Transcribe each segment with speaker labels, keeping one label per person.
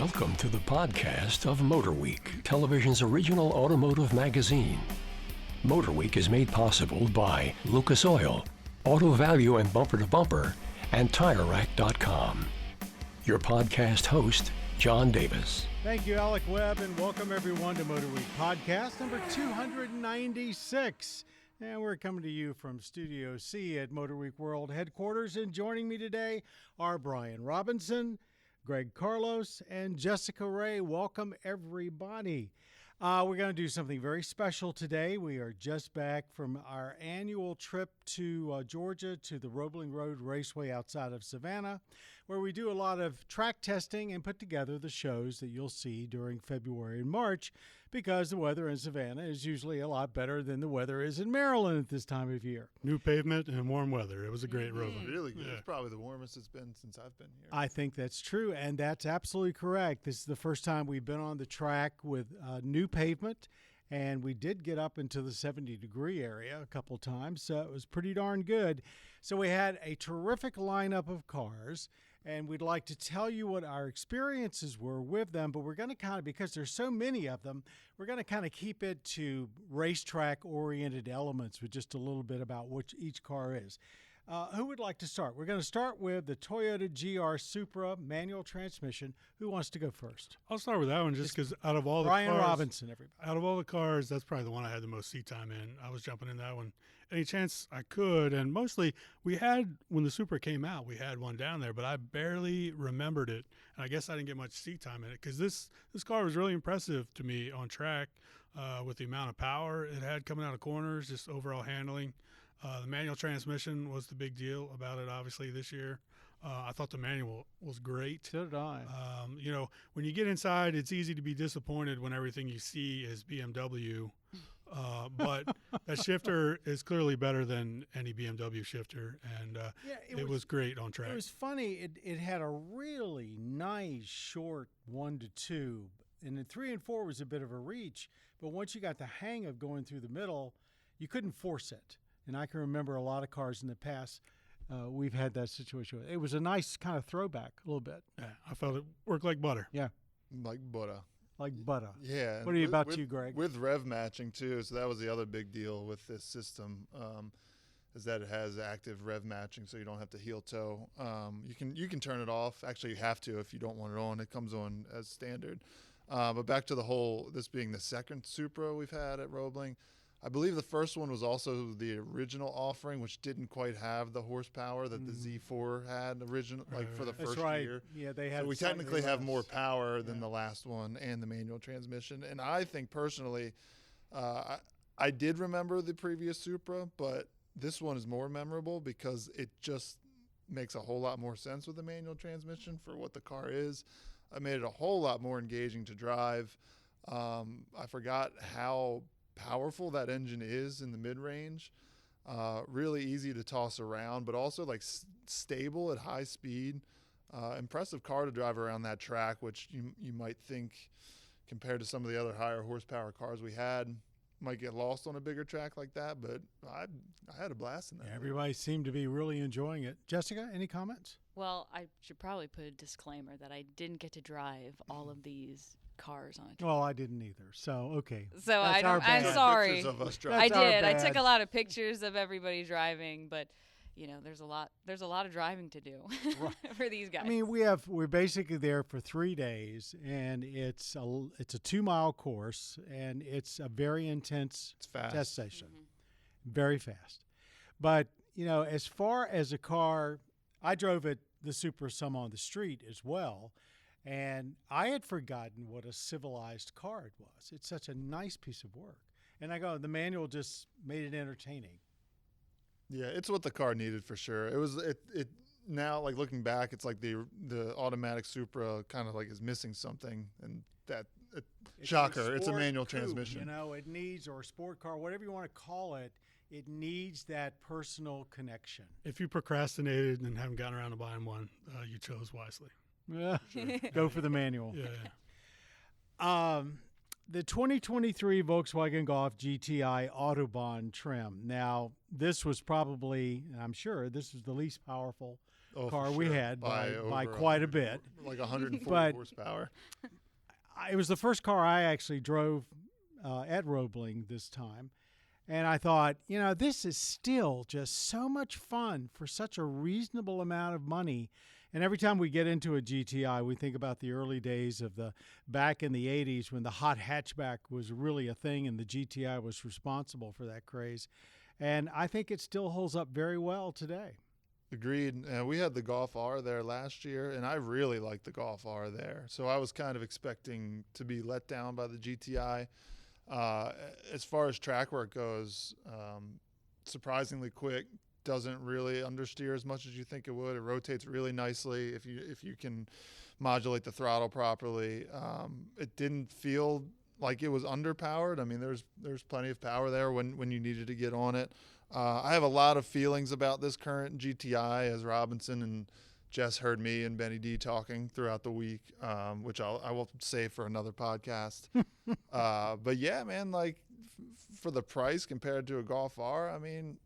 Speaker 1: Welcome to the podcast of MotorWeek, television's original automotive magazine. MotorWeek is made possible by Lucas Oil, Auto Value and Bumper to Bumper, and TireRack.com. Your podcast host, John Davis.
Speaker 2: Thank you, Alec Webb, and welcome everyone to MotorWeek podcast number 296. And we're coming to you from Studio C at MotorWeek World headquarters. And joining me today are Brian Robinson, Greg Carlos, and Jessica Ray. Welcome, everybody. We're going to do something very special today. We are just back from our annual trip to Georgia to the Roebling Road Raceway outside of Savannah, where we do a lot of track testing and put together the shows that you'll see during February and March, because the weather in Savannah is usually a lot better than the weather is in Maryland at this time of year.
Speaker 3: New pavement and warm weather. It was a great road.
Speaker 4: Really good.
Speaker 3: Yeah.
Speaker 4: It's probably the warmest it's been since I've been here.
Speaker 2: I think that's true, and that's absolutely correct. This is the first time we've been on the track with new pavement, and we did get up into the 70-degree area a couple times, so it was pretty darn good. So we had a terrific lineup of cars, and we'd like to tell you what our experiences were with them, but we're going to kind of, because there's so many of them, we're going to kind of keep it to racetrack-oriented elements with just a little bit about what each car is. Who would like to start? We're going to start with the Toyota GR Supra manual transmission. Who wants to go first?
Speaker 3: I'll start with that one just because out of all the
Speaker 2: Brian
Speaker 3: cars,
Speaker 2: Robinson, everybody.
Speaker 3: out of all the cars, that's probably the one I had the most seat time in. I was jumping in that one any chance I could, and mostly we had, when the Supra came out, we had one down there, but I barely remembered it, and I guess I didn't get much seat time in it because this car was really impressive to me on track with the amount of power it had coming out of corners, just overall handling. The manual transmission was the big deal about it, obviously, this year. I thought the manual was great.
Speaker 2: So did I.
Speaker 3: When you get inside, it's easy to be disappointed when everything you see is BMW. But that shifter is clearly better than any BMW shifter, and it was great on track.
Speaker 2: It was funny. It had a really nice short 1-2, and then 3 and 4 was a bit of a reach. But once you got the hang of going through the middle, you couldn't force it. And I can remember a lot of cars in the past. We've had that situation. It was a nice kind of throwback, a little bit.
Speaker 3: Yeah, I felt it worked like butter.
Speaker 2: Yeah,
Speaker 4: Like butter.
Speaker 2: like butter.
Speaker 4: Yeah.
Speaker 2: What are you about you, Greg?
Speaker 4: With rev matching, too. So that was the other big deal with this system, is that it has active rev matching, so you don't have to heel toe. You can turn it off. Actually, you have to if you don't want it on. It comes on as standard. But back to this being the second Supra we've had at Roebling. I believe the first one was also the original offering, which didn't quite have the horsepower that the Z4 had for the first year.
Speaker 2: Yeah, they had.
Speaker 4: So we technically have more power than the last one and the manual transmission. And I think personally, I did remember the previous Supra, but this one is more memorable because it just makes a whole lot more sense with the manual transmission for what the car is. It made it a whole lot more engaging to drive. I forgot how powerful that engine is in the mid-range. Really easy to toss around, but also like stable at high speed. Impressive car to drive around that track, which you might think, compared to some of the other higher horsepower cars we had, might get lost on a bigger track like that. But I had a blast in that.
Speaker 2: Everybody seemed to be really enjoying it. Jessica, any comments?
Speaker 5: Well, I should probably put a disclaimer that I didn't get to drive all of these cars on a trip.
Speaker 2: Well, I didn't either. So, okay.
Speaker 5: So
Speaker 2: That's our bad.
Speaker 5: I'm sorry.
Speaker 4: Pictures of us
Speaker 5: I
Speaker 4: driving.
Speaker 2: our
Speaker 5: did. I
Speaker 2: bad.
Speaker 5: took a lot of pictures of everybody driving, but there's a lot of driving to do for these guys.
Speaker 2: I mean, we're basically there for 3 days, and it's a 2-mile course, and it's a very intense test session, very fast. But as far as a car, I drove the Supra some on the street as well, and I had forgotten what a civilized car it was. It's such a nice piece of work, and the manual just made it entertaining.
Speaker 4: Yeah, it's what the car needed for sure. It now, like looking back, it's like the automatic Supra kind of like is missing something, and shocker, it's a manual transmission.
Speaker 2: It needs, or a sport car, whatever you want to call it, it needs that personal connection.
Speaker 3: If you procrastinated and haven't gotten around to buying one, you chose wisely.
Speaker 2: Yeah, go for the manual.
Speaker 3: Yeah.
Speaker 2: The 2023 Volkswagen Golf GTI Autobahn trim. Now, this was probably, I'm sure, this was the least powerful car we had by quite a bit.
Speaker 4: Like 140
Speaker 2: But
Speaker 4: horsepower.
Speaker 2: It was the first car I actually drove at Roebling this time. And I thought, this is still just so much fun for such a reasonable amount of money. And every time we get into a GTI, we think about the early days of back in the 80s when the hot hatchback was really a thing and the GTI was responsible for that craze. And I think it still holds up very well today.
Speaker 4: Agreed. We had the Golf R there last year, and I really liked the Golf R there. So I was kind of expecting to be let down by the GTI. As far as track work goes, surprisingly quick. Doesn't really understeer as much as you think it would. It rotates really nicely if you can modulate the throttle properly. It didn't feel like it was underpowered. I mean, there's plenty of power there when you needed to get on it. I have a lot of feelings about this current GTI, as Robinson and Jess heard me and Benny D talking throughout the week, which I will save for another podcast. But yeah, man, like for the price compared to a Golf R, I mean,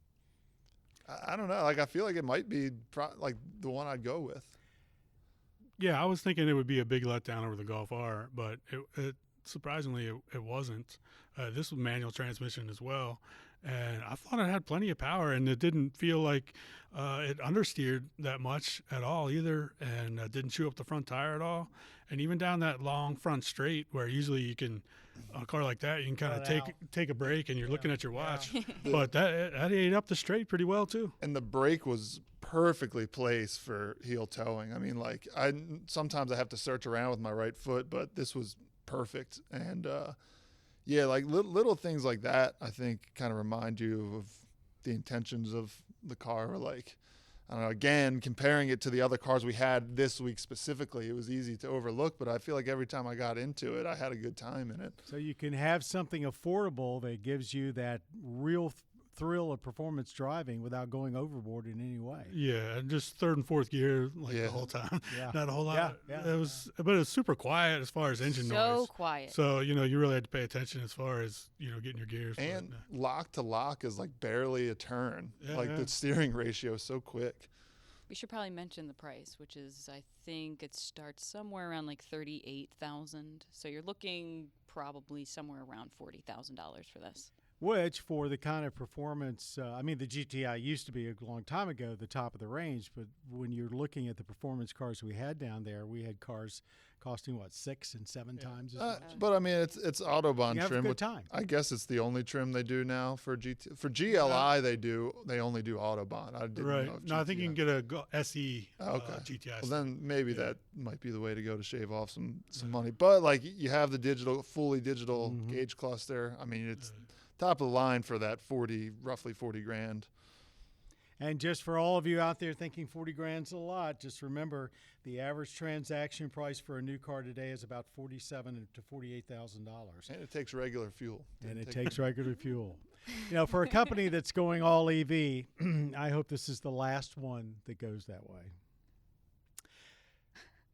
Speaker 4: I don't know. Like, I feel like it might be like the one I'd go with.
Speaker 3: Yeah, I was thinking it would be a big letdown over the Golf R, but it surprisingly it wasn't. This was manual transmission as well, and I thought it had plenty of power, and it didn't feel like it understeered that much at all either, and didn't chew up the front tire at all. And even down that long front straight where usually you can, on a car like that, you can kind of take a break and you're looking at your watch. Yeah. But that ate up the straight pretty well too.
Speaker 4: And the brake was perfectly placed for heel towing. I mean, like sometimes I have to search around with my right foot, but this was perfect. And yeah, like little things like that, I think kind of remind you of the intentions of the car. Like, I don't know, again, comparing it to the other cars we had this week specifically, it was easy to overlook, but I feel like every time I got into it, I had a good time in it.
Speaker 2: So you can have something affordable that gives you that real thrill of performance driving without going overboard in any way.
Speaker 3: Yeah, and just third and fourth gear the whole time. Yeah. Not a whole lot.
Speaker 2: Yeah.
Speaker 3: It was, but it was super quiet as far as engine noise.
Speaker 5: So quiet.
Speaker 3: So, you really had to pay attention as far as, getting your gears.
Speaker 4: And lock to lock is like barely a turn. The steering ratio is so quick.
Speaker 5: We should probably mention the price, which is, I think it starts somewhere around like $38,000. So you're looking probably somewhere around $40,000 for this.
Speaker 2: Which, for the kind of performance, the GTI used to be a long time ago the top of the range, but when you're looking at the performance cars we had down there, we had cars costing, 6 and 7 times as much?
Speaker 4: But, I mean, it's Autobahn
Speaker 2: you have
Speaker 4: trim.
Speaker 2: A good time.
Speaker 4: I guess it's the only trim they do now for GT. For GLI, they only do Autobahn. I didn't know.
Speaker 3: No, I think you can get a SE GTI.
Speaker 4: Well, then maybe that might be the way to go to shave off some money. But, like, you have the fully digital gauge cluster. I mean, it's top of the line for that roughly 40 grand.
Speaker 2: And just for all of you out there thinking 40 grand's a lot, just remember the average transaction price for a new car today is about $47,000 to $48,000.
Speaker 4: And it takes regular fuel.
Speaker 2: It takes regular fuel. For a company that's going all EV, I hope this is the last one that goes that way.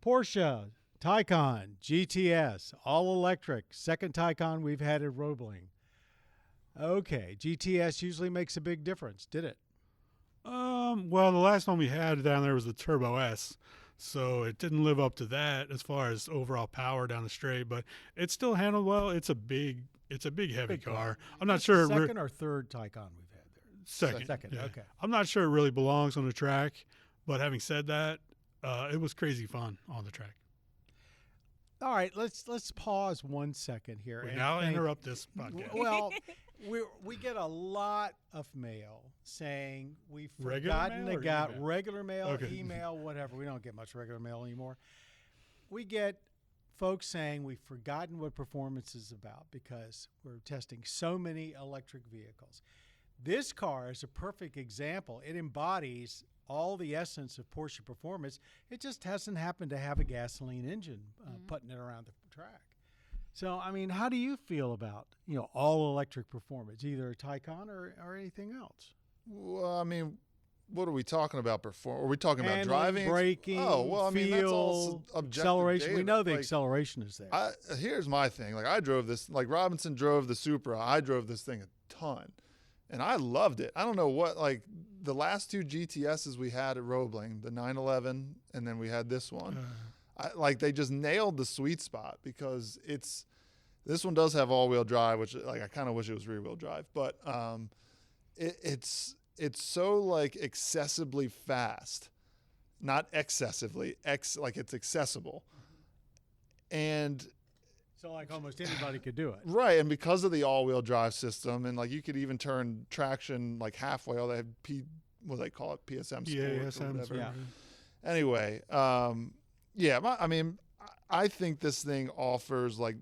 Speaker 2: Porsche Taycan GTS, all electric, second Taycan we've had at Roebling. Okay, GTS usually makes a big difference, did it?
Speaker 3: Well, the last one we had down there was the Turbo S, so it didn't live up to that as far as overall power down the straight, but it still handled well. It's a big heavy car. I'm not sure.
Speaker 2: Second or third Taycan we've had there? Second.
Speaker 3: Yeah.
Speaker 2: Okay.
Speaker 3: I'm not sure it really belongs on the track, but having said that, it was crazy fun on the track.
Speaker 2: All right, let's pause 1 second here.
Speaker 3: Now interrupt this podcast.
Speaker 2: Well, we get a lot of mail saying we've forgotten regular mail, email, whatever. We don't get much regular mail anymore. We get folks saying we've forgotten what performance is about because we're testing so many electric vehicles. This car is a perfect example. It embodies all the essence of Porsche performance. It just hasn't happened to have a gasoline engine putting it around the track. So, I mean, how do you feel about, all electric performance, either a Taycan or anything else?
Speaker 4: Well, I mean, what are we talking about? Are we talking about
Speaker 2: Handling,
Speaker 4: driving?
Speaker 2: braking,
Speaker 4: Oh, well, I mean, that's all
Speaker 2: feel,
Speaker 4: objective
Speaker 2: acceleration.
Speaker 4: data.
Speaker 2: We know the
Speaker 4: Like,
Speaker 2: acceleration is there.
Speaker 4: Here's my thing. Like, I drove this, like Robinson drove the Supra. I drove this thing a ton, and I loved it. I don't know what, like, the last two GTSs we had at Roebling, the 911, and then we had this one. Like, they just nailed the sweet spot because this one does have all-wheel drive, which, like, I kind of wish it was rear-wheel drive, but it's so, like, excessively fast. Not excessively, like it's accessible. And
Speaker 2: So like almost anybody could do it.
Speaker 4: right, and because of the all-wheel drive system, and like you could even turn traction like halfway. All they have what do they call it, PSM Sport or whatever.
Speaker 2: Yeah.
Speaker 4: Anyway, I mean, I think this thing offers like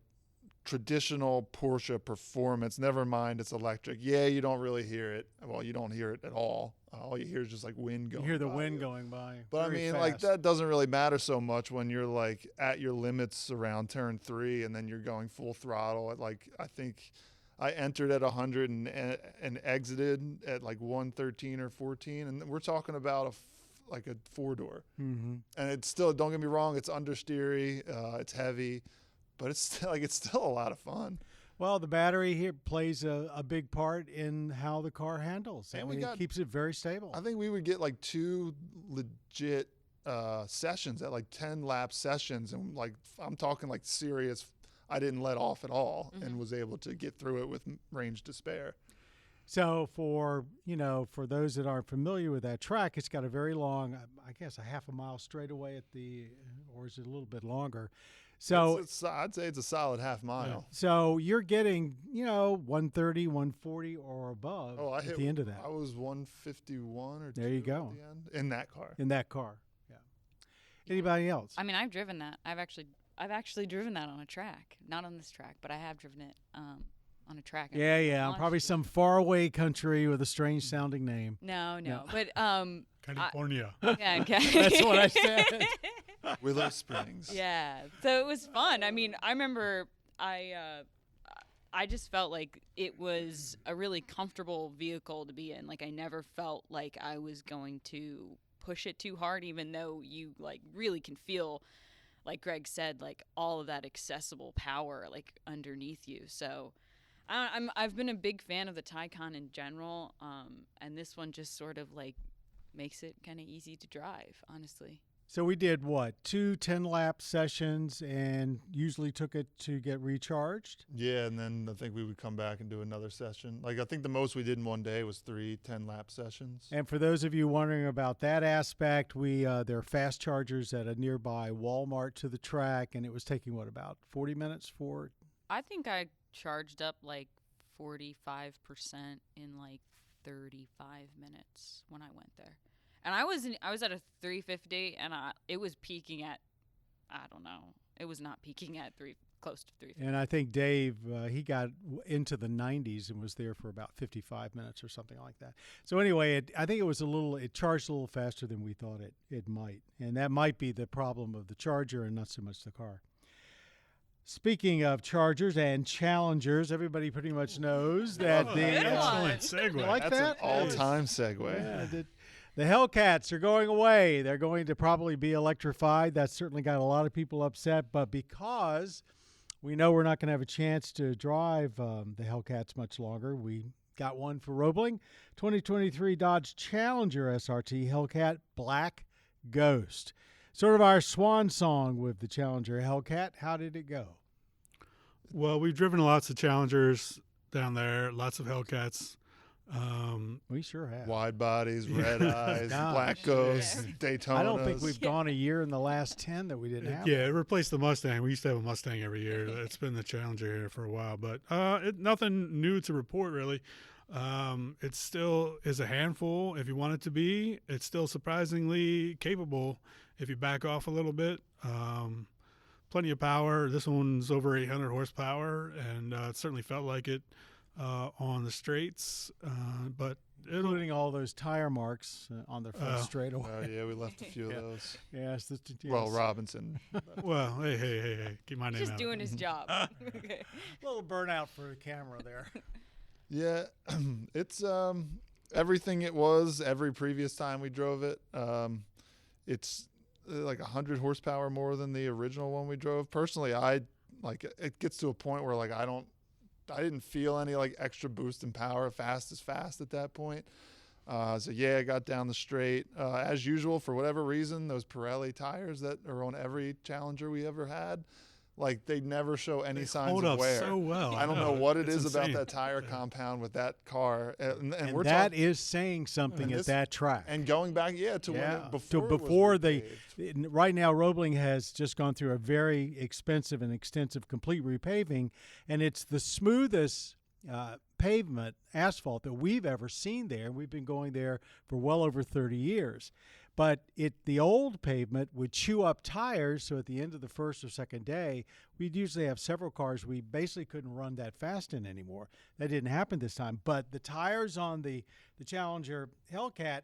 Speaker 4: traditional Porsche performance. Never mind, it's electric. Yeah, you don't really hear it. Well, you don't hear it at all. All you hear is just like wind going.
Speaker 2: You hear the
Speaker 4: by
Speaker 2: wind
Speaker 4: you.
Speaker 2: going by.
Speaker 4: But I
Speaker 2: very
Speaker 4: mean,
Speaker 2: fast.
Speaker 4: like that doesn't really matter so much when you're like at your limits around turn 3, and then you're going full throttle at like, I think I entered at 100 and exited at like 113 or 14, and we're talking about like a 4-door.
Speaker 2: Mm-hmm.
Speaker 4: And it's still, don't get me wrong, it's understeery, it's heavy, but it's still a lot of fun.
Speaker 2: Well, the battery here plays a big part in how the car handles.
Speaker 4: And
Speaker 2: I mean, it keeps it very stable.
Speaker 4: I think we would get like 2 legit sessions at like 10-lap sessions, and like I'm talking like serious. I didn't let off at all and was able to get through it with range to spare.
Speaker 2: So for those that aren't familiar with that track, it's got a very long, I guess a half a mile straightaway or is it a little bit longer? So
Speaker 4: I'd say it's a solid half mile.
Speaker 2: So you're getting, 130, 140 or above at the end of that.
Speaker 4: I was 151 or
Speaker 2: there you
Speaker 4: 2
Speaker 2: go.
Speaker 4: at the end in that car.
Speaker 2: Yeah. Anybody else?
Speaker 5: I mean, I've driven that. I've actually driven that on a track, not on this track, but I have driven it on a track.
Speaker 2: Yeah. Probably some faraway country with a strange sounding name.
Speaker 5: No. But
Speaker 3: California.
Speaker 5: yeah, okay.
Speaker 2: That's what I said.
Speaker 4: Willow Springs.
Speaker 5: Yeah. So it was fun. I mean, I remember I just felt like it was a really comfortable vehicle to be in. Like I never felt like I was going to push it too hard, even though you like really can feel, like Greg said, like all of that accessible power like underneath you. So I've been a big fan of the Taycan in general, and this one just sort of like makes it kind of easy to drive, honestly.
Speaker 2: So we did what, 2 10-lap sessions and usually took it to get recharged?
Speaker 4: Yeah, and then I think we would come back and do another session. Like I think the most we did in one day was 3 10-lap sessions.
Speaker 2: And for those of you wondering about that aspect, there are fast chargers at a nearby Walmart to the track, and it was taking, about 40 minutes for? I
Speaker 5: think I charged up like 45% in like 35 minutes when I went there. And I was at a 350, and it was peaking at, I don't know, it was not peaking at close to 350.
Speaker 2: And I think Dave, he got into the 90s and was there for about 55 minutes or something like that. So anyway, I think it charged a little faster than we thought it might. And that might be the problem of the charger and not so much the car. Speaking of Chargers and Challengers, everybody pretty much knows that the
Speaker 3: excellent segue.
Speaker 2: Like
Speaker 4: That's
Speaker 2: that?
Speaker 4: an all-time segue.
Speaker 2: Yeah, the Hellcats are going away. They're going to probably be electrified. That's certainly got a lot of people upset. But because we know we're not going to have a chance to drive the Hellcats much longer, we got one for Roebling. 2023 Dodge Challenger SRT Hellcat Black Ghost. Sort of our swan song with the Challenger Hellcat. How did it go?
Speaker 3: Well, we've driven lots of Challengers down there, lots of Hellcats.
Speaker 2: We sure have.
Speaker 4: Wide bodies, red eyes, black ghosts, Daytonas.
Speaker 2: I don't think we've gone a year in the last 10 that we didn't have.
Speaker 3: Yeah, it replaced the Mustang. We used to have a Mustang every year. It's been the Challenger here for a while, but nothing new to report really. It still is a handful if you want it to be. It's still surprisingly capable if you back off a little bit. Plenty of power. This one's over 800 horsepower, and it certainly felt like it on the straights. But
Speaker 2: including all those tire marks on the front straightaway.
Speaker 4: Oh, yeah, we left a few of those.
Speaker 2: Yes.
Speaker 4: Well, Robinson.
Speaker 3: Well, hey, keep my name out.
Speaker 5: Just doing his job. Okay.
Speaker 2: A little burnout for the camera there.
Speaker 4: Yeah, it's everything it was every previous time we drove it. It's like 100 horsepower more than the original one we drove. Personally, it gets to a point where like I didn't feel any like extra boost in power. Fast at that point. So yeah, I got down the straight as usual. For whatever reason, those Pirelli tires that are on every Challenger we ever had, like they never show any signs
Speaker 3: hold
Speaker 4: of
Speaker 3: up
Speaker 4: wear.
Speaker 3: so well.
Speaker 4: I don't know what it
Speaker 3: It's
Speaker 4: is about
Speaker 3: insane.
Speaker 4: that tire compound with that car, and we're
Speaker 2: that
Speaker 4: talking,
Speaker 2: is saying something at that track.
Speaker 4: and going back, to when it, before,
Speaker 2: to
Speaker 4: it was
Speaker 2: before they.
Speaker 4: repaved.
Speaker 2: Right now, Roebling has just gone through a very expensive and extensive complete repaving, and it's the smoothest pavement asphalt that we've ever seen there. We've been going there for well over 30 years. But the old pavement would chew up tires, so at the end of the first or second day, we'd usually have several cars we basically couldn't run that fast in anymore. That didn't happen this time. But the tires on the Challenger Hellcat,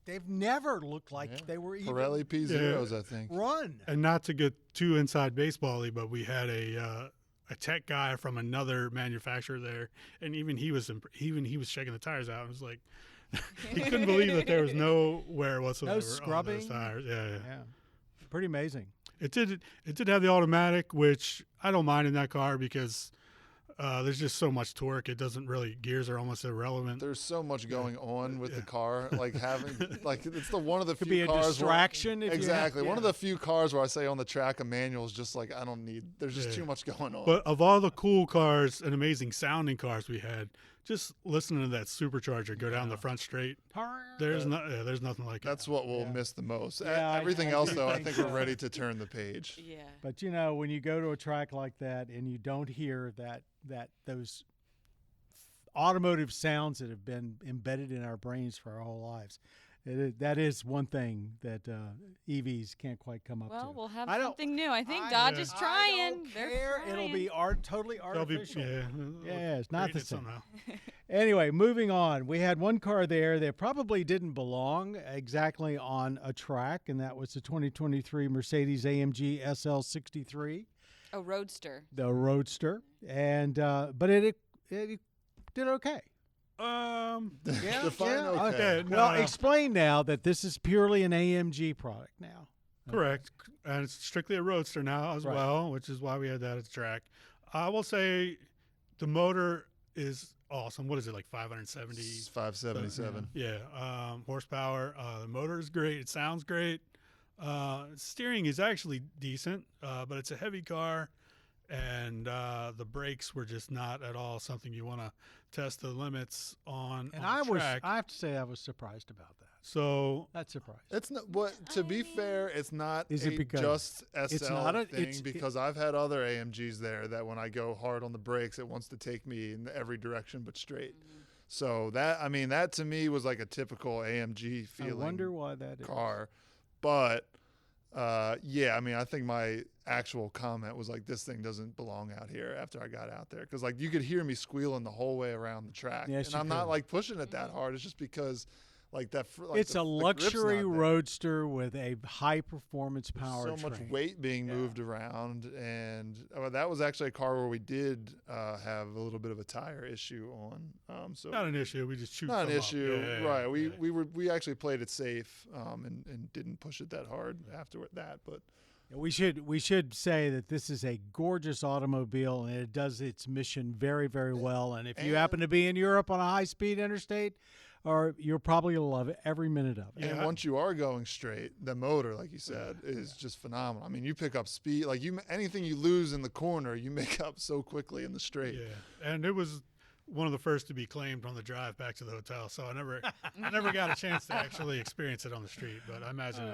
Speaker 2: they've never looked like they were even
Speaker 4: Pirelli P0s, I think.
Speaker 2: run.
Speaker 3: And not to get too inside baseball-y, but we had a tech guy from another manufacturer there, and even he was checking the tires out. And was like, he couldn't believe that there was no wear whatsoever
Speaker 2: No scrubbing?
Speaker 3: on those tires. Yeah.
Speaker 2: Pretty amazing.
Speaker 3: It did have the automatic, which I don't mind in that car because there's just so much torque. It doesn't really, gears are almost irrelevant.
Speaker 4: There's so much going on with the car, like having, like it's one of the
Speaker 2: Could
Speaker 4: few
Speaker 2: be a
Speaker 4: cars
Speaker 2: distraction.
Speaker 4: Where,
Speaker 2: if you
Speaker 4: exactly,
Speaker 2: have,
Speaker 4: one of the few cars where I say on the track a manual is just like I don't need. There's just
Speaker 3: Yeah.
Speaker 4: too much going on.
Speaker 3: But of all the cool cars and amazing sounding cars we had, just listening to that supercharger go down the front straight, there's nothing like
Speaker 4: That's
Speaker 3: it.
Speaker 4: what we'll miss the most.
Speaker 2: Yeah,
Speaker 4: Everything
Speaker 2: I
Speaker 4: else,
Speaker 2: do
Speaker 4: though, I
Speaker 2: think
Speaker 4: think
Speaker 2: so.
Speaker 4: we're ready to turn the page.
Speaker 5: Yeah.
Speaker 2: But when you go to a track like that and you don't hear those automotive sounds that have been embedded in our brains for our whole lives, that is one thing that EVs can't quite come up
Speaker 5: Well,
Speaker 2: to.
Speaker 5: we'll have
Speaker 2: I don't-
Speaker 5: something new. I think
Speaker 2: I-
Speaker 5: Dodge is
Speaker 2: I
Speaker 5: trying.
Speaker 2: don't
Speaker 5: They're
Speaker 2: care.
Speaker 5: trying.
Speaker 2: It'll be totally
Speaker 3: They'll be-
Speaker 2: artificial.
Speaker 3: yeah,
Speaker 2: It's not the
Speaker 3: create it
Speaker 2: same.
Speaker 3: somehow.
Speaker 2: Anyway, moving on. We had one car there that probably didn't belong exactly on a track, and that was the 2023 Mercedes-AMG SL63,
Speaker 5: A roadster.
Speaker 2: the Roadster, and but it did okay.
Speaker 4: Define
Speaker 2: yeah,
Speaker 4: okay.
Speaker 3: No,
Speaker 2: Well,
Speaker 3: no.
Speaker 2: explain now that this is purely an AMG product now.
Speaker 3: Correct. And it's strictly a roadster now as
Speaker 2: Right.
Speaker 3: well, which is why we had that at the track. I will say the motor is awesome. What is it, like 570?
Speaker 4: It's 577.
Speaker 3: Yeah. Horsepower. The motor is great. It sounds great. Steering is actually decent, but it's a heavy car, and the brakes were just not at all something you want to test the limits on.
Speaker 2: And
Speaker 3: on the track.
Speaker 2: I have to say, I was surprised about that.
Speaker 3: So
Speaker 2: That's surprised.
Speaker 4: It's not. What to be fair, it's not
Speaker 2: Is it
Speaker 4: a
Speaker 2: because
Speaker 4: just SL
Speaker 2: it's not a-
Speaker 4: thing
Speaker 2: it's-
Speaker 4: because I've had other AMGs there that when I go hard on the brakes, it wants to take me in every direction but straight. So that to me was like a typical AMG
Speaker 2: I
Speaker 4: feeling
Speaker 2: wonder why that is.
Speaker 4: car. But I think my actual comment was like, this thing doesn't belong out here after I got out there. Because like you could hear me squealing the whole way around the track.
Speaker 2: Yes,
Speaker 4: and
Speaker 2: you
Speaker 4: I'm not
Speaker 2: could.
Speaker 4: like pushing it that hard. It's just because like that.
Speaker 2: It's a
Speaker 4: the grip's
Speaker 2: luxury
Speaker 4: not there.
Speaker 2: roadster with a high performance powertrain.
Speaker 4: So much weight being moved around, and that was actually a car where we did have a little bit of a tire issue on. So
Speaker 3: not an issue. We just chewed
Speaker 4: not an
Speaker 3: some up.
Speaker 4: issue,
Speaker 3: Yeah,
Speaker 4: right?
Speaker 3: yeah.
Speaker 4: We actually played it safe and didn't push it that hard after that, but.
Speaker 2: We should say that this is a gorgeous automobile and it does its mission very, very well. And if you happen to be in Europe on a high-speed interstate, you're probably going to love it every minute of it.
Speaker 4: And once you are going straight, the motor, like you said, is just phenomenal. I mean, you pick up speed. Like anything you lose in the corner, you make up so quickly in the straight.
Speaker 3: Yeah, and it was one of the first to be claimed on the drive back to the hotel. So I never got a chance to actually experience it on the street. But I imagine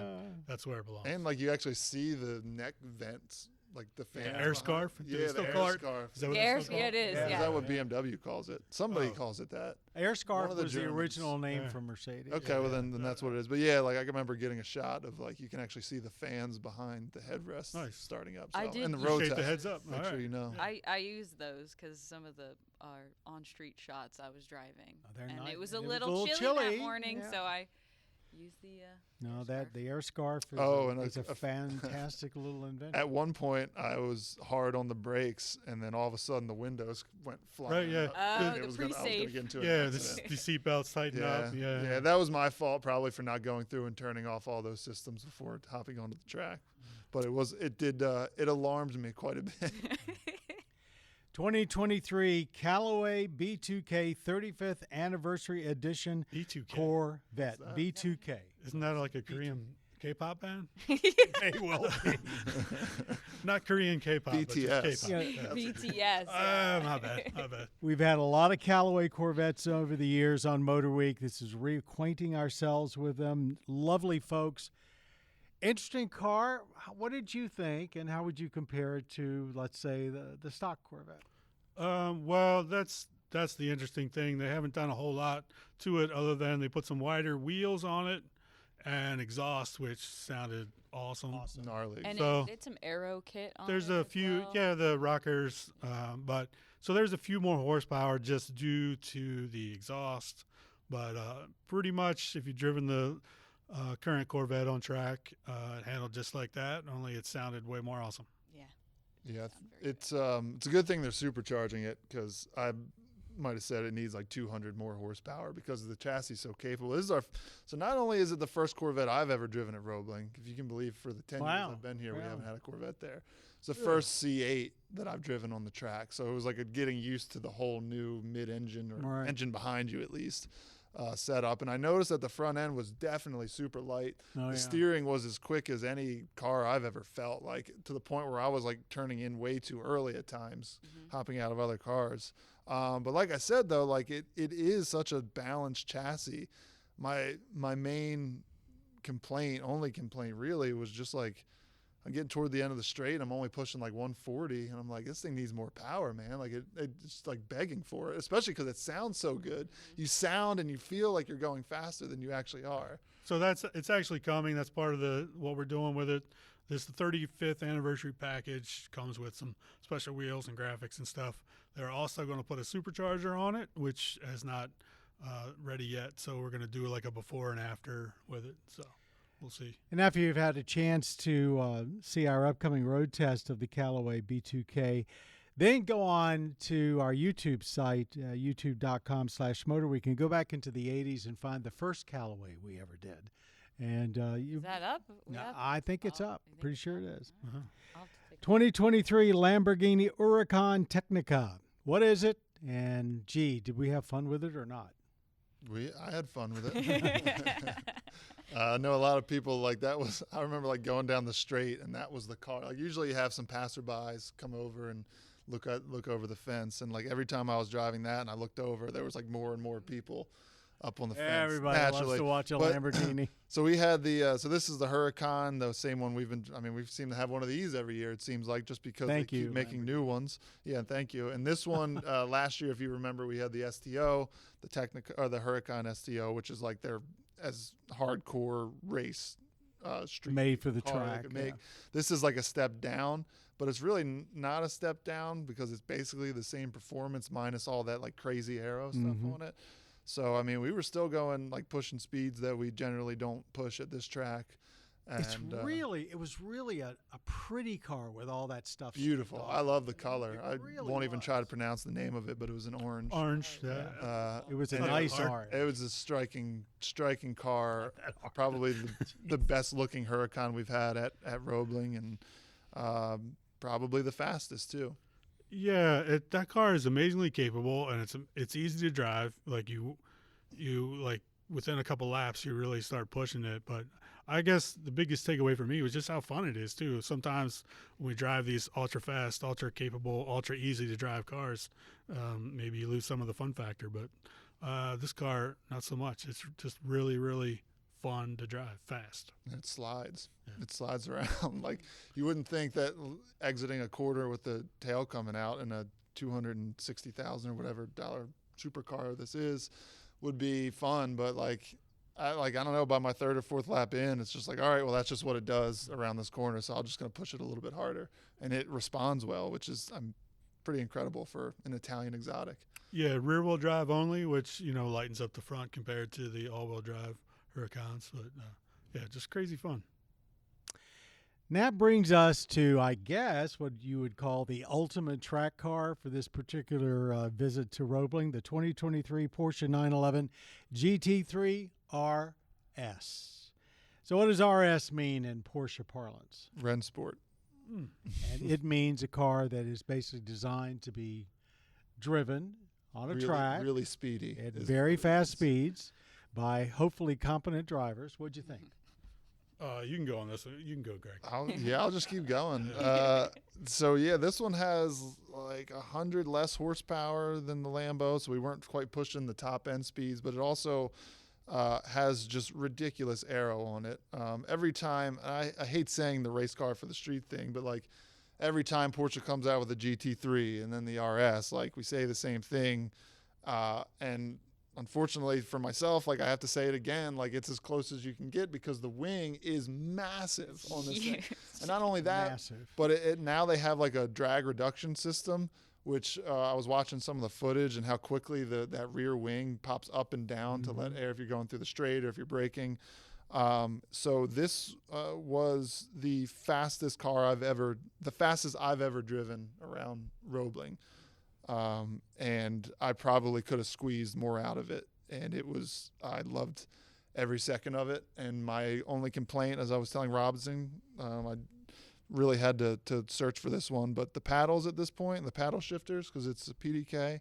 Speaker 3: that's where it belongs.
Speaker 4: And like you actually see the neck vents, like the fan.
Speaker 3: air scarf? Do they
Speaker 4: Yeah,
Speaker 3: still
Speaker 4: the
Speaker 3: call
Speaker 4: air
Speaker 3: it?
Speaker 4: scarf.
Speaker 3: Is that what
Speaker 5: The
Speaker 3: it's
Speaker 5: air,
Speaker 3: still
Speaker 5: yeah,
Speaker 3: called?
Speaker 5: it is.
Speaker 4: Is
Speaker 5: Yeah.
Speaker 4: that what BMW calls it? Somebody calls it that.
Speaker 2: Air Scarf
Speaker 4: One of the
Speaker 2: was the
Speaker 4: Germans.
Speaker 2: original name
Speaker 3: Yeah.
Speaker 2: for Mercedes.
Speaker 4: Okay, well then that's what it is. But yeah, like I can remember getting a shot of like you can actually see the fans behind the headrest
Speaker 3: Nice.
Speaker 4: starting up.
Speaker 5: I
Speaker 4: So,
Speaker 5: did
Speaker 4: and the
Speaker 5: use-
Speaker 4: road
Speaker 3: Shake the
Speaker 4: test.
Speaker 3: heads up.
Speaker 4: Make
Speaker 3: All
Speaker 4: sure
Speaker 3: right.
Speaker 4: you know.
Speaker 5: I used those because some of the on-street shots I was driving,
Speaker 2: Oh, they're
Speaker 5: and
Speaker 2: nice.
Speaker 5: it was a
Speaker 2: And
Speaker 5: little chilly that morning,
Speaker 2: yeah.
Speaker 5: so I use the.
Speaker 2: No,
Speaker 5: air
Speaker 2: the air scarf is
Speaker 4: and
Speaker 2: a fantastic little invention.
Speaker 4: At one point, I was hard on the brakes, and then all of a sudden, the windows went flying.
Speaker 3: Right, yeah.
Speaker 4: up.
Speaker 5: Oh,
Speaker 4: It
Speaker 5: the
Speaker 4: was gonna- I was gonna
Speaker 5: pre-save.
Speaker 4: get into an
Speaker 3: Yeah,
Speaker 4: accident.
Speaker 3: the seatbelts tighten up. Yeah.
Speaker 4: that was my fault probably for not going through and turning off all those systems before hopping onto the track. But it alarmed me quite a bit.
Speaker 2: 2023 Callaway B2K 35th Anniversary Edition
Speaker 3: B2K.
Speaker 2: Corvette. B2K.
Speaker 3: Isn't that like a Korean K-pop band?
Speaker 2: They will be.
Speaker 3: Not Korean K-pop,
Speaker 4: BTS.
Speaker 3: but just K-pop.
Speaker 2: Yeah.
Speaker 5: BTS.
Speaker 3: My bad.
Speaker 2: We've had a lot of Callaway Corvettes over the years on Motor Week. This is reacquainting ourselves with them. Lovely folks. Interesting car. What did you think, and how would you compare it to, let's say, the stock Corvette?
Speaker 3: Well, that's the interesting thing. They haven't done a whole lot to it other than they put some wider wheels on it and exhaust, which sounded awesome.
Speaker 4: Gnarly.
Speaker 5: And
Speaker 3: So,
Speaker 5: it's some aero kit on
Speaker 3: There's
Speaker 5: it
Speaker 3: a
Speaker 5: as
Speaker 3: few,
Speaker 5: well.
Speaker 3: yeah, the rockers, but so there's a few more horsepower just due to the exhaust. But pretty much, if you've driven the current Corvette on track, it handled just like that. Only it sounded way more awesome.
Speaker 4: Yeah,
Speaker 5: Sounds very
Speaker 4: it's a good thing they're supercharging it, because I might have said it needs like 200 more horsepower because the chassis is so capable. So not only is it the first Corvette I've ever driven at Roebling, if you can believe, for the 10 years
Speaker 2: Wow.
Speaker 4: I've been here, we
Speaker 2: Wow.
Speaker 4: haven't had a Corvette there. It's the first C8 that I've driven on the track, so it was like getting used to the whole new mid-engine, or
Speaker 2: Right.
Speaker 4: engine behind you at least, setup. And I noticed that the front end was definitely super light.
Speaker 2: Oh,
Speaker 4: The
Speaker 2: yeah.
Speaker 4: steering was as quick as any car I've ever felt, like to the point where I was like turning in way too early at times, hopping out of other cars. But like I said, though, like it is such a balanced chassis. My main only complaint really was just like, I'm getting toward the end of the straight. I'm only pushing like 140, and I'm like, this thing needs more power, man. Like it's like begging for it, especially because it sounds so good. You sound and you feel like you're going faster than you actually are.
Speaker 3: So it's actually coming. That's part of what we're doing with it. The 35th anniversary package comes with some special wheels and graphics and stuff. They're also going to put a supercharger on it, which is not ready yet. So we're going to do like a before and after with it. So we'll see.
Speaker 2: And after you've had a chance to see our upcoming road test of the Callaway B2K, then go on to our YouTube site, youtube.com/MotorWeek, and go back into the 80s and find the first Callaway we ever did. And
Speaker 5: Is that up?
Speaker 2: I think it's
Speaker 5: Oh,
Speaker 2: up.
Speaker 5: you think
Speaker 2: Pretty
Speaker 5: it's
Speaker 2: sure
Speaker 5: up?
Speaker 2: it is.
Speaker 3: Uh-huh.
Speaker 5: I'll have to take a
Speaker 2: 2023 Lamborghini Huracan Tecnica. What is it? And, gee, did we have fun with it or not?
Speaker 4: I had fun with it. I know a lot of people like that was. I remember like going down the straight, and that was the car. Like usually you have some passerbys come over and look over the fence, and like every time I was driving that and I looked over, there was like more and more people up on the fence.
Speaker 2: Everybody
Speaker 4: naturally.
Speaker 2: loves to watch a
Speaker 4: But-
Speaker 2: Lamborghini.
Speaker 4: So we had so this is the Huracan, the same one we seem to have one of these every year, it seems like, just because
Speaker 2: Thank
Speaker 4: they
Speaker 2: you,
Speaker 4: keep making new ones. Yeah, thank you. And this one, last year, if you remember, we had the STO, the Tecnica, or the Huracan STO, which is like their as hardcore race street
Speaker 2: Made for the
Speaker 4: car they
Speaker 2: track.
Speaker 4: could
Speaker 2: yeah.
Speaker 4: make. This is like a step down, but it's really not a step down because it's basically the same performance minus all that like crazy aero stuff
Speaker 2: Mhm.
Speaker 4: on it. So I mean, we were still going like pushing speeds that we generally don't push at this track. And,
Speaker 2: It was really a pretty car with all that stuff.
Speaker 4: beautiful.
Speaker 2: streaked
Speaker 4: I
Speaker 2: off.
Speaker 4: love the color. I
Speaker 2: really
Speaker 4: won't even try to
Speaker 2: was.
Speaker 4: pronounce the name of it, but it was an orange.
Speaker 3: Orange. Yeah.
Speaker 2: It was a
Speaker 4: and
Speaker 2: nice
Speaker 3: hard.
Speaker 2: orange.
Speaker 4: It was a striking car. Probably the best looking Huracan we've had at Roebling, and probably the fastest too.
Speaker 3: Yeah, that car is amazingly capable, and it's easy to drive. Like you like within a couple laps, you really start pushing it. But I guess the biggest takeaway for me was just how fun it is too. Sometimes when we drive these ultra fast, ultra capable, ultra easy to drive cars, maybe you lose some of the fun factor. But this car, not so much. It's just really, really fun to drive fast.
Speaker 4: And it slides.
Speaker 3: Yeah.
Speaker 4: It slides around. Like you wouldn't think that exiting a quarter with the tail coming out in a $260,000 or whatever dollar supercar this is would be fun, but I don't know, by my third or fourth lap in, it's just like, all right, well, that's just what it does around this corner, so I'm just going to push it a little bit harder, and it responds well, which is pretty incredible for an Italian exotic.
Speaker 3: Yeah, rear wheel drive only, which lightens up the front compared to the all wheel drive Huracans. But yeah, just crazy fun.
Speaker 2: And that brings us to, I guess, what you would call the ultimate track car for this particular visit to Roebling, the 2023 Porsche 911 GT3 RS. So what does RS mean in Porsche parlance?
Speaker 4: Rennsport.
Speaker 2: And it means a car that is basically designed to be driven on a track
Speaker 4: Really speedy.
Speaker 2: at very fast speeds by hopefully competent drivers. What'd you think?
Speaker 3: You can go on this one. You can go, Greg.
Speaker 4: I'll just keep going. So yeah, this one has like 100 less horsepower than the Lambo, so we weren't quite pushing the top end speeds, but it also has just ridiculous aero on it. Every time, I hate saying the race car for the street thing, but like every time Porsche comes out with a GT3 and then the RS, like we say the same thing, and unfortunately for myself, like I have to say it again, like it's as close as you can get because the wing is massive on this thing. And not only that, but now they have like a drag reduction system, which I was watching some of the footage and how quickly that rear wing pops up and down to let air if you're going through the straight or if you're braking. So this was the fastest I've ever driven around Roebling. And I probably could have squeezed more out of it. And I loved every second of it. And my only complaint, as I was telling Robinson, I really had to search for this one, but the paddles at this point, the paddle shifters, because it's a PDK,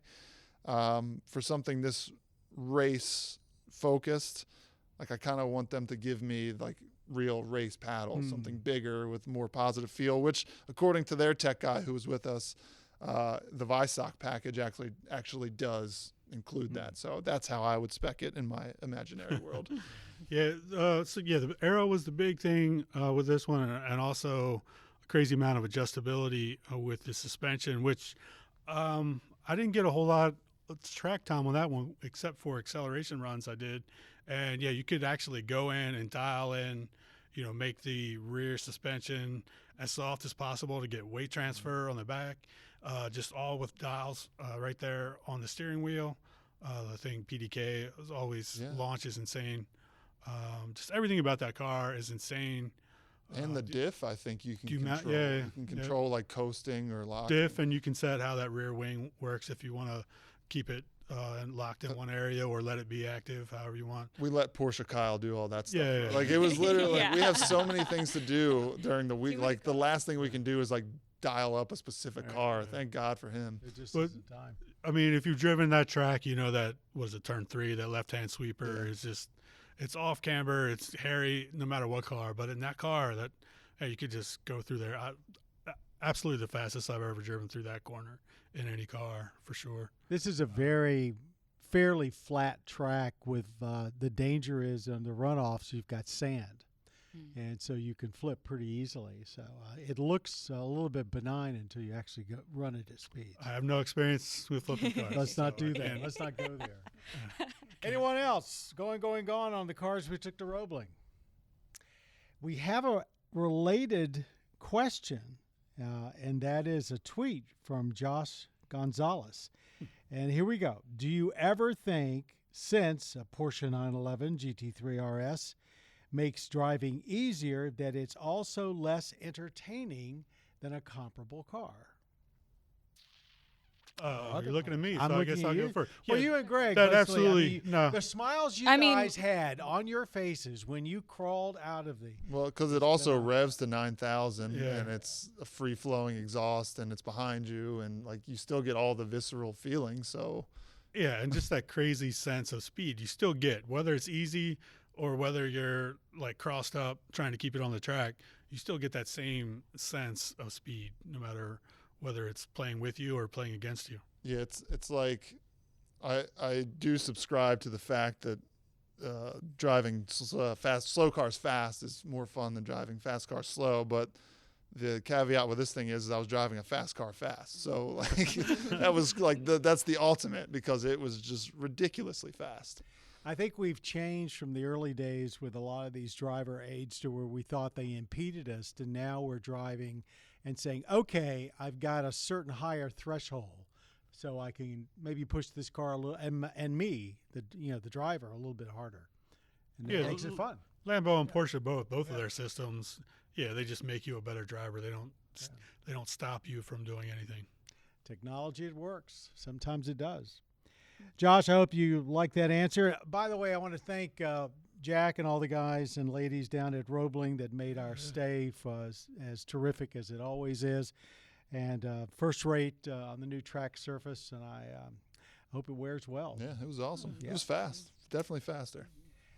Speaker 4: for something this race focused, like I kind of want them to give me like real race paddles, something bigger with more positive feel, which according to their tech guy who was with us, the Visoc package actually does include that. So that's how I would spec it in my imaginary world.
Speaker 3: The aero was the big thing with this one, and also a crazy amount of adjustability with the suspension, which I didn't get a whole lot of track time on that one, except for acceleration runs I did. And yeah, you could actually go in and dial in, make the rear suspension as soft as possible to get weight transfer on the back, just all with dials right there on the steering wheel. The thing PDK always launches insane. Just everything about that car is insane.
Speaker 4: And the diff, I think you can control. You can control like coasting or locking.
Speaker 3: Diff, and you can set how that rear wing works if you want to keep it locked in one area or let it be active, however you want.
Speaker 4: We let Porsche Kyle do all that stuff. Like it was literally like we have so many things to do during the week. Like the last thing we can do is like dial up a specific car. Thank God for him.
Speaker 2: It just isn't time.
Speaker 3: I mean, if you've driven that track, that was a turn 3, that left-hand sweeper is just, it's off camber, it's hairy, no matter what car. But in that car, you could just go through there. Absolutely the fastest I've ever driven through that corner in any car, for sure.
Speaker 2: This is a fairly flat track with the danger is on the runoffs, you've got sand. And so you can flip pretty easily. So it looks a little bit benign until you actually run it at speed.
Speaker 3: I have no experience with flipping cars.
Speaker 2: Let's not do that. Let's not go there. Anyone else gone on the cars we took to Roebling? We have a related question, and that is a tweet from Josh Gonzalez. And here we go. Do you ever think, since a Porsche 911 GT3 RS makes driving easier, that it's also less entertaining than a comparable car?
Speaker 3: You're looking at me, so
Speaker 2: I
Speaker 3: guess I'll go first.
Speaker 2: Well, you and Greg.
Speaker 3: That
Speaker 2: Leslie,
Speaker 3: absolutely, no.
Speaker 2: The smiles you guys had on your faces when you crawled out of the...
Speaker 4: Well, because it also revs to 9,000, and it's a free-flowing exhaust, and it's behind you, and like you still get all the visceral feeling, so...
Speaker 3: Yeah, and just that crazy sense of speed you still get, whether it's easy or whether you're like crossed up trying to keep it on the track, you still get that same sense of speed, no matter whether it's playing with you or playing against you.
Speaker 4: Yeah, it's like I do subscribe to the fact that driving slow cars fast is more fun than driving fast cars slow, but the caveat with this thing is I was driving a fast car fast. So like that was like that's the ultimate, because it was just ridiculously fast.
Speaker 2: I think we've changed from the early days with a lot of these driver aids to where we thought they impeded us to now we're driving and saying, okay, I've got a certain higher threshold, so I can maybe push this car a little, and me, the driver, a little bit harder. And
Speaker 3: Yeah,
Speaker 2: it makes it fun.
Speaker 3: Lambo and Porsche both of their systems. Yeah, they just make you a better driver. They don't stop you from doing anything.
Speaker 2: Technology, it works. Sometimes it does. Josh, I hope you like that answer. By the way, I want to thank Jack and all the guys and ladies down at Roebling that made our stay as terrific as it always is. And first rate on the new track surface, and I hope it wears well.
Speaker 4: Yeah, it was awesome.
Speaker 2: Yeah.
Speaker 4: It was fast. Definitely faster.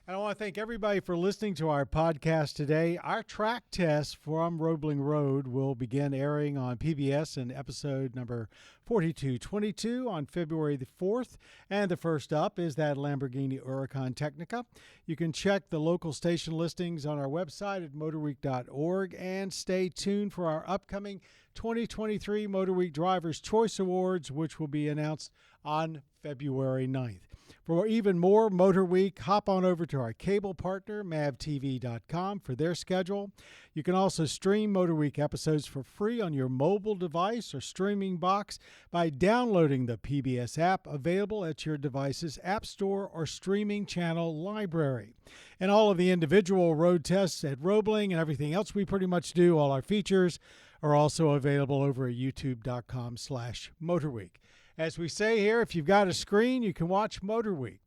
Speaker 2: And I want to thank everybody for listening to our podcast today. Our track test from Roebling Road will begin airing on PBS in episode number 4222 on February the 4th. And the first up is that Lamborghini Huracan Tecnica. You can check the local station listings on our website at motorweek.org and stay tuned for our upcoming 2023 MotorWeek Drivers' Choice Awards, which will be announced on February 9th. For even more MotorWeek, hop on over to our cable partner, mavtv.com, for their schedule. You can also stream MotorWeek episodes for free on your mobile device or streaming box by downloading the PBS app, available at your device's app store or streaming channel library. And all of the individual road tests at Roebling and everything else we pretty much do, all our features, are also available over at youtube.com/MotorWeek. As we say here, if you've got a screen, you can watch MotorWeek.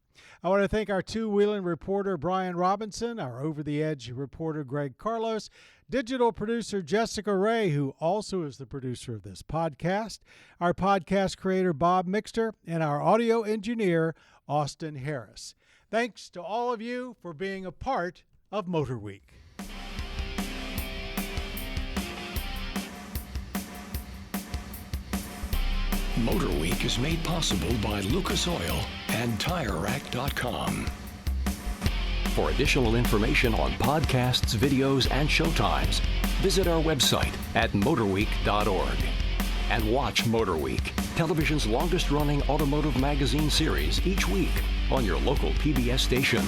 Speaker 2: I want to thank our two-wheeling reporter, Brian Robinson, our over-the-edge reporter, Greg Carlos, digital producer, Jessica Ray, who also is the producer of this podcast, our podcast creator, Bob Mixter, and our audio engineer, Austin Harris. Thanks to all of you for being a part of MotorWeek.
Speaker 1: MotorWeek is made possible by Lucas Oil and TireRack.com. For additional information on podcasts, videos, and showtimes, visit our website at motorweek.org. And watch MotorWeek, television's longest-running automotive magazine series, each week on your local PBS station.